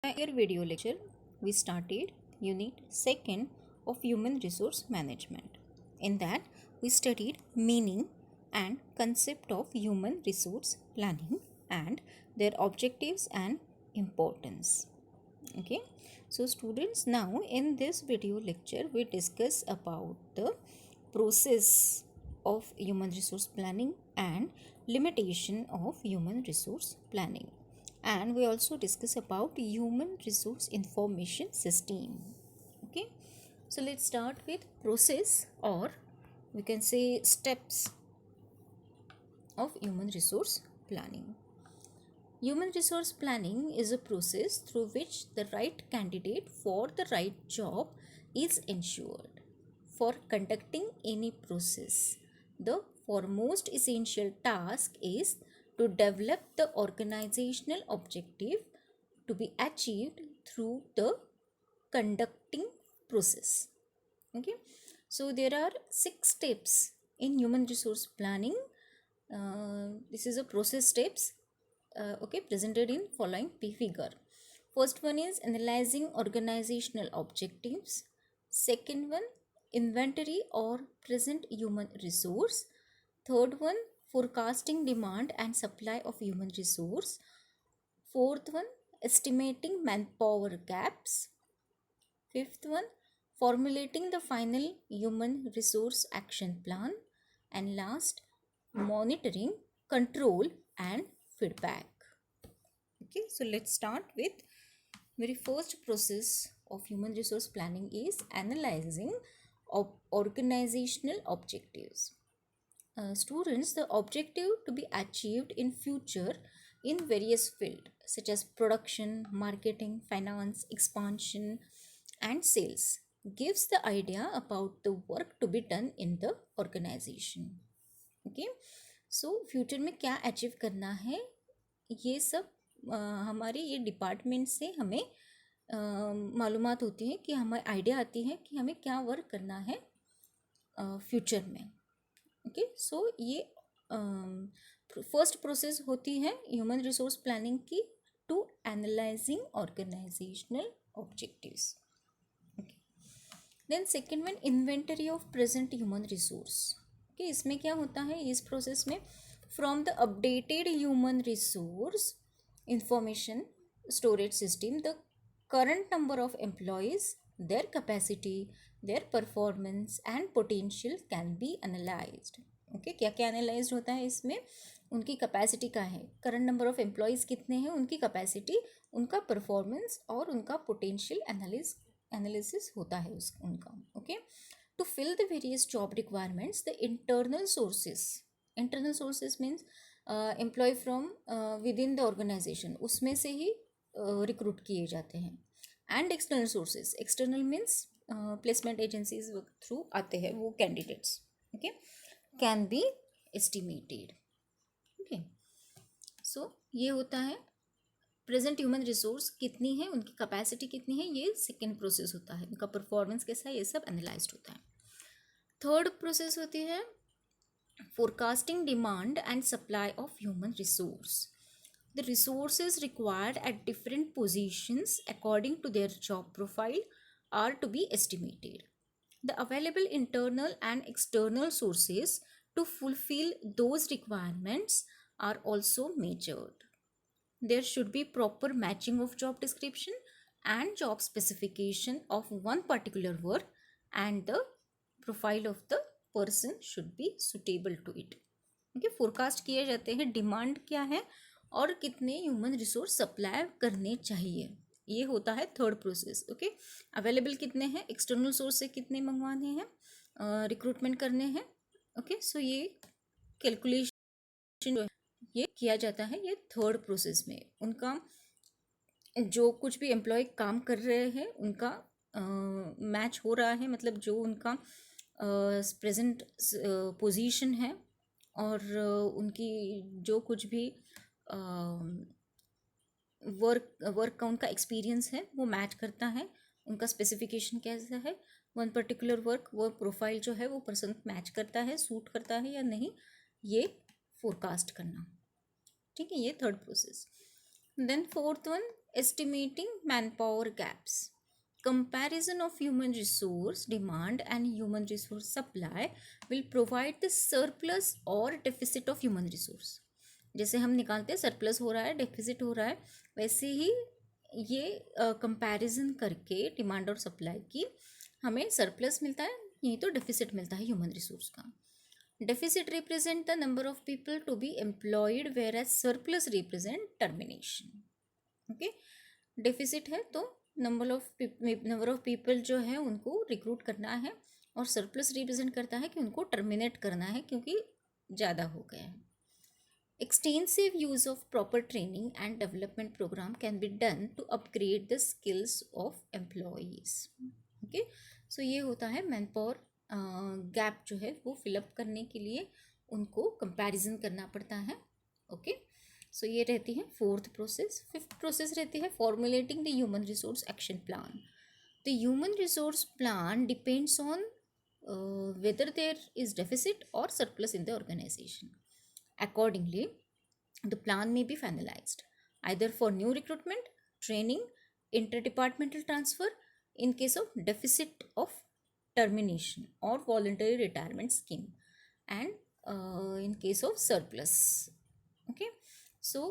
In our video lecture, we started Unit 2nd of Human Resource Management. In that, we studied meaning and concept of human resource planning and their objectives and importance. Okay, so students, now in this video lecture, we discuss about the process of human resource planning and limitation of human resource planning, and we also discuss about human resource information system. Okay, so let's start with process, or we can say steps of human resource planning. Human resource planning is a process through which the right candidate for the right job is ensured. For conducting any process, the foremost essential task is to develop the organizational objective to be achieved through the conducting process. Okay, so there are 6 steps in human resource planning. This is a process steps, okay, presented in following figure. First one is analyzing organizational objectives. Second one, inventory or present human resource. Third one, forecasting demand and supply of human resource. Fourth one, estimating manpower gaps. Fifth one, formulating the final human resource action plan. And last, monitoring, control and feedback. Okay, so let's start with very first process of human resource planning is analyzing organizational objectives. Students, the objective to be achieved in future in various fields such as production, marketing, finance, expansion and sales gives the idea about the work to be done in the organization. Okay, so future में क्या achieve करना है, ये सब हमारे ये department से हमें मालूमात होती है कि हमें आइडिया आती है कि हमें क्या वर्क करना है फ्यूचर में. ओके, सो ये फर्स्ट प्रोसेस होती है ह्यूमन रिसोर्स प्लानिंग की to analysing organisational objectives. Then second one, inventory of present human resource. Okay, इसमें क्या होता है इस प्रोसेस में, from the updated human resource information storage system the current number of employees, their capacity, their performance and potential can be analyzed. Okay, क्या क्या analyse होता है इसमें, उनकी कैपेसिटी का है, करंट नंबर ऑफ एम्प्लॉयज़ कितने हैं, उनकी कैपेसिटी, उनका परफॉर्मेंस और उनका पोटेंशियल एनालिसिस होता है उनका. Okay, to fill the various job requirements the internal sources means employ from within the organisation, उसमें से ही रिक्रूट किए जाते हैं. And external sources, external means placement agencies through आते हैं वो candidates. Okay, can be estimated. Okay, so ये होता है प्रेजेंट ह्यूमन रिसोर्स कितनी है, उनकी कैपेसिटी कितनी है, ये सेकेंड प्रोसेस होता है. उनका परफॉर्मेंस कैसा है, ये सब एनालाइज्ड होता है. थर्ड प्रोसेस होती है forecasting demand and supply of human resource. The resources required at different positions according to their job profile are to be estimated. The available internal and external sources to fulfill those requirements are also measured. There should be proper matching of job description and job specification of one particular work, and the profile of the person should be suitable to it. Okay, forecast किए जाते हैं demand क्या है और कितने human resource supply करने चाहिए, ये होता है थर्ड प्रोसेस. ओके, अवेलेबल कितने हैं, एक्सटर्नल सोर्स से कितने मंगवाने हैं, रिक्रूटमेंट करने हैं. ओके, सो ये कैलकुलेशन ये किया जाता है ये थर्ड प्रोसेस में. उनका जो कुछ भी एम्प्लॉय काम कर रहे हैं उनका मैच हो रहा है, मतलब जो उनका प्रेजेंट पोजीशन है और उनकी जो कुछ भी वर्क का उनका एक्सपीरियंस है वो मैच करता है, उनका स्पेसिफिकेशन कैसा है, वन पर्टिकुलर वर्क वो प्रोफाइल जो है वो पर्सन मैच करता है, सूट करता है या नहीं, ये फोरकास्ट करना. ठीक है, ये third process. Then fourth one, estimating manpower gaps. Comparison of human resource demand and human resource supply will provide the surplus or deficit of human resource. जैसे हम निकालते हैं सरप्लस हो रहा है, डेफिसिट हो रहा है, वैसे ही ये कंपैरिजन करके डिमांड और सप्लाई की हमें सरप्लस मिलता है, नहीं तो डेफिसिट मिलता है ह्यूमन रिसोर्स का. Deficit represent the number of people to be employed, whereas surplus represent termination. Okay, deficit है तो नंबर ऑफ पीपल जो है उनको रिक्रूट करना है, और सरप्लस रिप्रेजेंट करता है कि उनको टर्मिनेट करना है क्योंकि ज़्यादा हो गया है. Extensive use of proper training and development program can be done to upgrade the skills of employees. Okay, so ये होता है मैन पावर गैप जो है वो फिलअप करने के लिए उनको कंपैरिजन करना पड़ता है. ओके, सो ये रहती है फोर्थ प्रोसेस. फिफ्थ प्रोसेस रहती है formulating the human resource action plan. The human resource plan depends on whether there is deficit or surplus in the organization. Accordingly, the plan may be finalized either for new recruitment, training, interdepartmental transfer in case of deficit of termination or voluntary retirement scheme, and in case of surplus. Okay, so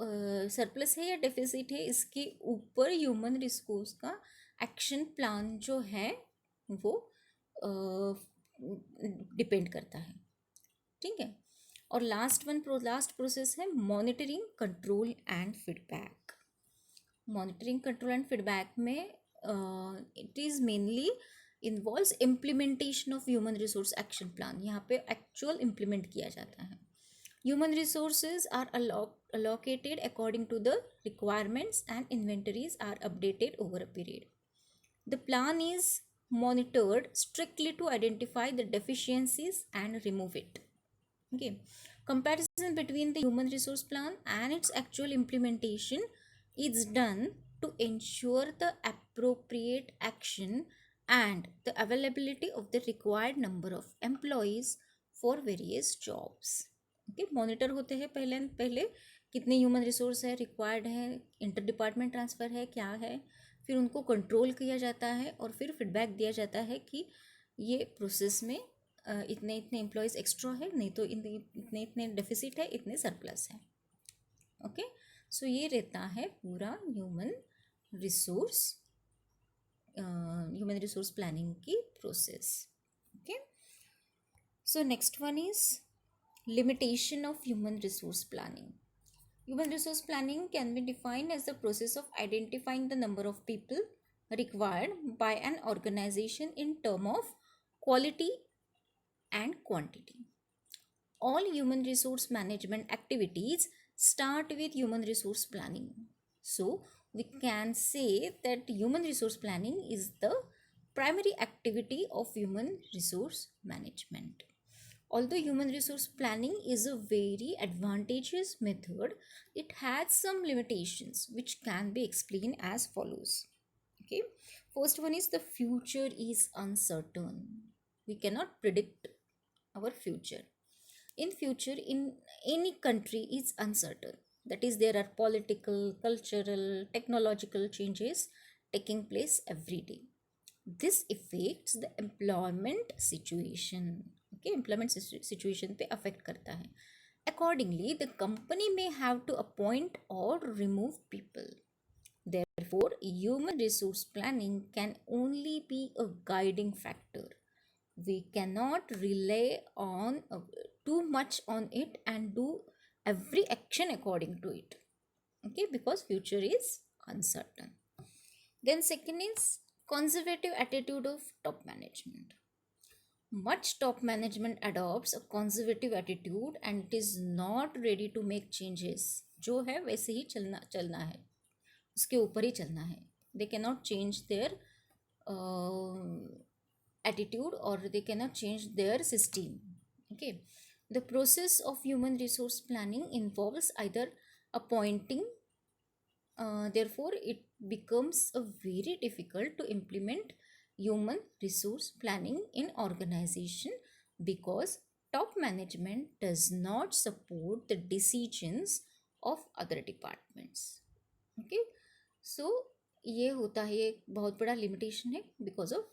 surplus है या deficit है, इसके ऊपर human resource का action plan जो है वो depend करता है. ठीक है, और लास्ट प्रोसेस है monitoring, control and feedback. Monitoring, control and feedback में it is mainly involves implementation of human resource action plan. यहाँ पे एक्चुअल इम्प्लीमेंट किया जाता है. Human resources are allocated according to the requirements and inventories are updated over a period. The plan is monitored strictly to identify the deficiencies and remove it. Okay. Comparison between the human resource plan and its actual implementation is done to ensure the appropriate action and the availability of the required number of employees for various jobs. Okay, monitor होते हैं पहले कितने human resource है required है, inter department transfer है, क्या है, फिर उनको कंट्रोल किया जाता है और फिर फीडबैक दिया जाता है कि ये प्रोसेस में इतने एम्प्लॉयज़ एक्स्ट्रा है, नहीं तो इतने डेफिसिट है, इतने सरप्लस है. ओके, सो ये रहता है पूरा ह्यूमन रिसोर्स प्लानिंग की process. Okay, so next one is limitation of human resource planning. Human resource planning can be defined as the process of identifying the number of people required by an organization in terms of quality and quantity. All human resource management activities start with human resource planning. So we can say that human resource planning is the primary activity of human resource management. Although human resource planning is a very advantageous method, it has some limitations which can be explained as follows. Okay, first one is the future is uncertain. We cannot predict our future. In future, in any country is uncertain. That is, there are political, cultural, technological changes taking place every day. This affects the employment situation. Okay, employment situation पे affect करता है. Accordingly, the company may have to appoint or remove people. Therefore, human resource planning can only be a guiding factor. We cannot rely on too much on it and do every action according to it. Okay, because future is uncertain. Then second is conservative attitude of top management. Much top management adopts a conservative attitude and it is not ready to make changes. जो है वैसे ही चलना है, उसके ऊपर ही चलना है. They cannot change their attitude or they cannot change their system. Okay, the process of human resource planning involves either appointing, therefore it becomes a very difficult to implement human resource planning in organization because top management does not support the decisions of other departments. Okay, so ये होता है, ये बहुत बड़ा limitation है because of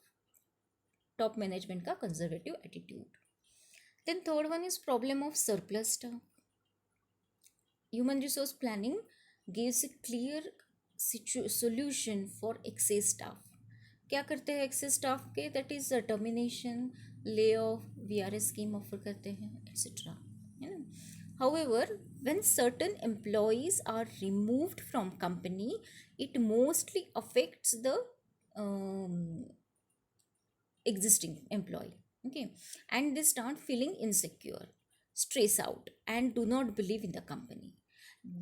top management का conservative attitude. Then third one is problem of surplus staff. Human resource planning gives a clear solution for excess staff. क्या करते हैं excess staff के? That is termination, layoff, VRS scheme offer करते हैं, etc. है ना. However, when certain employees are removed from company, it mostly affects the um, existing employee. Okay, and they start feeling insecure, stress out, and do not believe in the company.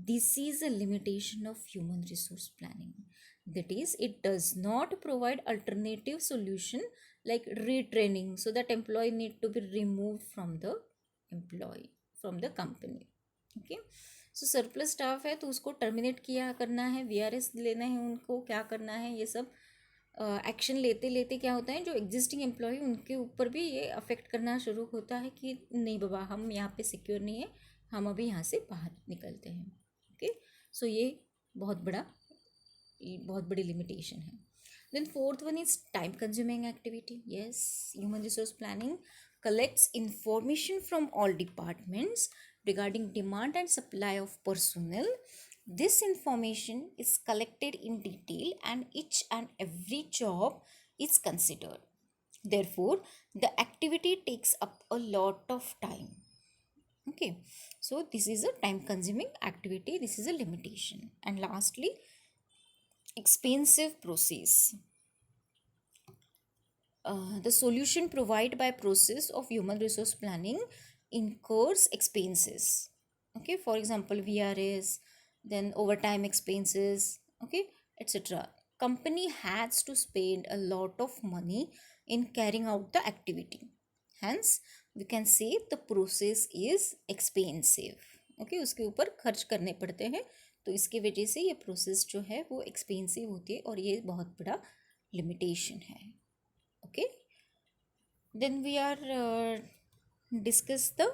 This is a limitation of human resource planning. That is, it does not provide alternative solution like retraining, so that employee need to be removed from the employee from the company. Okay, so surplus staff है तो उसको terminate किया करना है, VRS लेना है, उनको क्या करना है, ये सब एक्शन लेते लेते क्या होता है, जो एग्जिस्टिंग एम्प्लॉय उनके ऊपर भी ये अफेक्ट करना शुरू होता है कि नहीं बाबा हम यहाँ पे सिक्योर नहीं है, हम अभी यहाँ से बाहर निकलते हैं. ओके, सो ये बहुत बड़ी लिमिटेशन है. Then fourth one is time consuming activity. Yes, human resource planning collects information from all departments regarding demand and supply of personnel. This information is collected in detail and each and every job is considered. Therefore, the activity takes up a lot of time. Okay, so this is a time consuming activity, this is a limitation. And lastly, expensive process. The solution provided by process of human resource planning incurs expenses. Okay, for example, VRS, then overtime expenses, okay, etc. Company has to spend a lot of money in carrying out the activity. Hence, we can say the process is expensive. Okay, उसके ऊपर खर्च करने पड़ते हैं, तो इसकी वजह से ये प्रोसेस जो है वो एक्सपेंसिव होती है और ये बहुत बड़ा लिमिटेशन है. Okay, then we are discuss the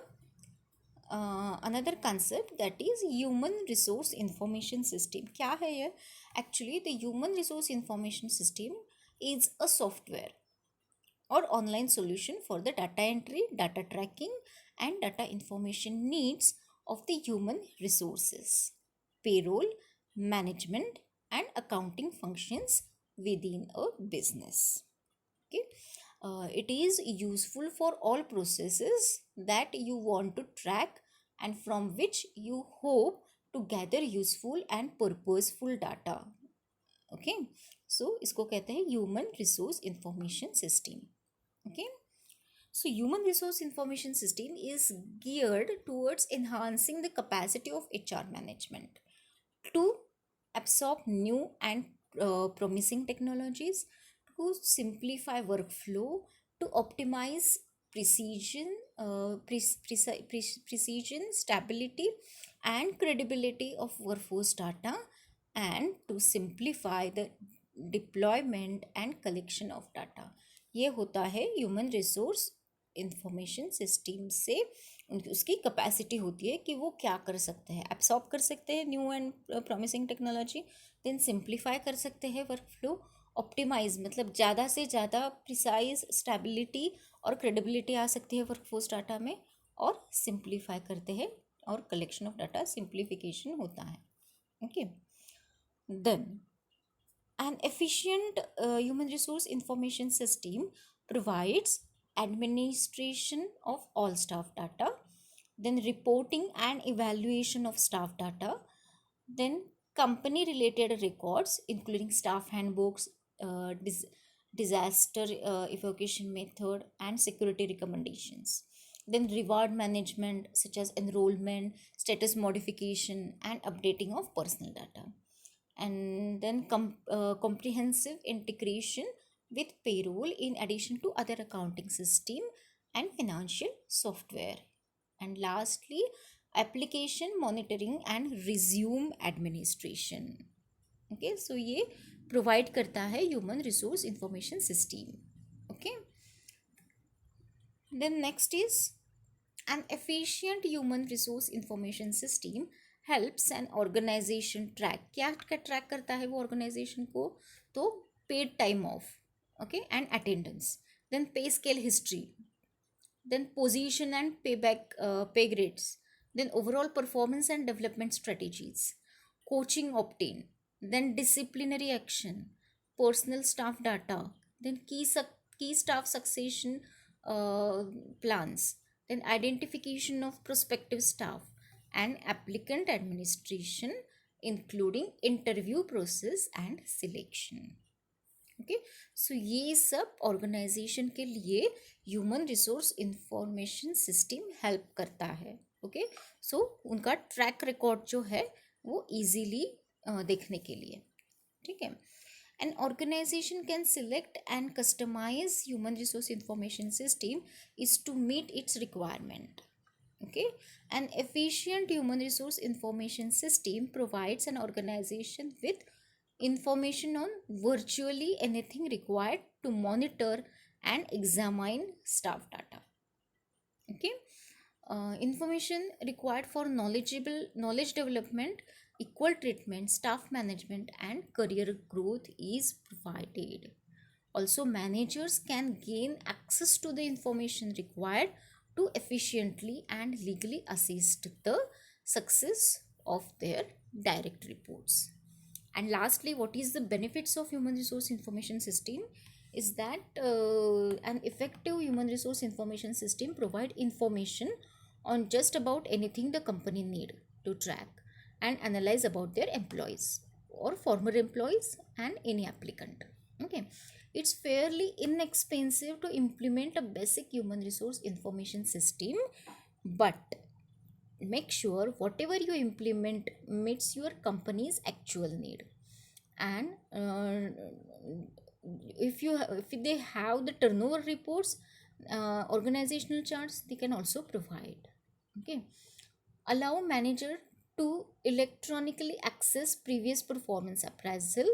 another concept, that is human resource information system. क्या है ये? Actually, the human resource information system is a software or online solution for the data entry, data tracking, and data information needs of the human resources, payroll, management, and accounting functions within a business. Okay, it is useful for all processes that you want to track and from which you hope to gather useful and purposeful data. Okay, so इसको कहते हैं human resource information system. Okay, so human resource information system is geared towards enhancing the capacity of HR management to absorb new and promising technologies, to simplify workflow, to optimize precision, precision, stability, and credibility of workforce data, and to simplify the deployment and collection of data. ये होता है human resource information system से उसकी capacity होती है कि वो क्या कर सकते हैं, एब्सॉर्ब कर सकते हैं new and promising technology, then simplify कर सकते हैं वर्कफ्लो, ऑप्टिमाइज मतलब ज़्यादा से ज़्यादा प्रिसाइज, स्टेबिलिटी और क्रेडिबिलिटी आ सकती है वर्कफोर्स डाटा में, और सिंप्लीफाई करते हैं और कलेक्शन ऑफ डाटा सिंप्लीफिकेशन होता है. Okay, then an efficient human resource information system provides administration of all staff data, then reporting and evaluation of staff data, then company related records including staff handbooks, disaster evacuation method, and security recommendations, then reward management such as enrollment, status modification, and updating of personal data, and then comprehensive integration with payroll in addition to other accounting system and financial software, and lastly application monitoring and resume administration. Okay, so ये provide करता है human resource information system. Okay, then next is an efficient human resource information system helps an organisation track, क्या क्या track करता है वो organisation को, तो paid time off, okay, and attendance, then pay scale history, then position and payback pay grades, then overall performance and development strategies, coaching obtained, then disciplinary action, personal staff data, then key staff succession uh, plans, then identification of prospective staff, and applicant administration including interview process and selection. Okay, so ये सब organisation के लिए human resource information system help करता है. Okay, सो उनका track record जो है वो इजीली देखने के लिए. ठीक है. An organization can select and customize human resource information system is to meet its requirement. Okay, an efficient human resource information system provides an organization with information on virtually anything required to monitor and examine staff data. Okay, information required for knowledge development, equal treatment, staff management and career growth is provided. Also, managers can gain access to the information required to efficiently and legally assist the success of their direct reports. And lastly, what is the benefits of human resource information system is that an effective human resource information system provide information on just about anything the company need to track and analyze about their employees or former employees and any applicant. Okay, it's fairly inexpensive to implement a basic human resource information system, but make sure whatever you implement meets your company's actual need. And if they have the turnover reports, organizational charts, they can also provide. Okay, allow manager to electronically access previous performance appraisal.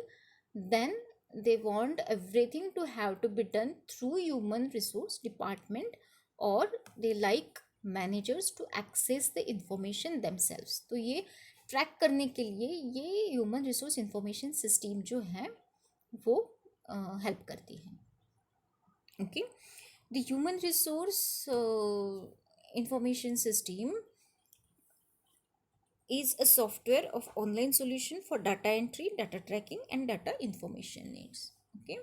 Then they want everything to have to be done through human resource department, or they like managers to access the information themselves. तो ये track करने के लिए ये human resource information system जो है वो help करती है. Okay, the human resource information system is a software of online solution for data entry, data tracking and data information needs. Okay,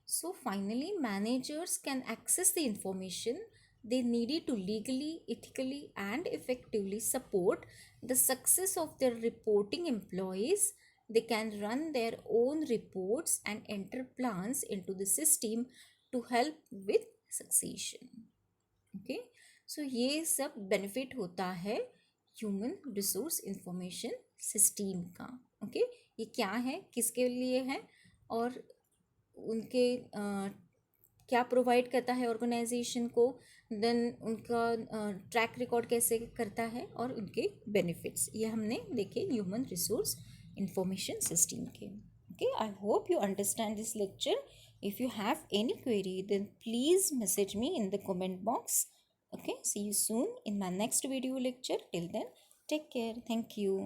so finally managers can access the information they needed to legally, ethically and effectively support the success of their reporting employees. They can run their own reports and enter plans into the system to help with succession. Okay, so ये सब benefit होता है human resource information system का. Okay, ये क्या है, किसके लिए है और उनके क्या प्रोवाइड करता है ऑर्गेनाइजेशन को, देन उनका ट्रैक रिकॉर्ड कैसे करता है और उनके बेनिफिट्स, ये हमने देखे ह्यूमन रिसोर्स इंफॉर्मेशन सिस्टम के. Okay, I hope you understand this lecture. If you have any query then please message me in the comment box. Okay, see you soon in my next video lecture. Till then, take care. Thank you.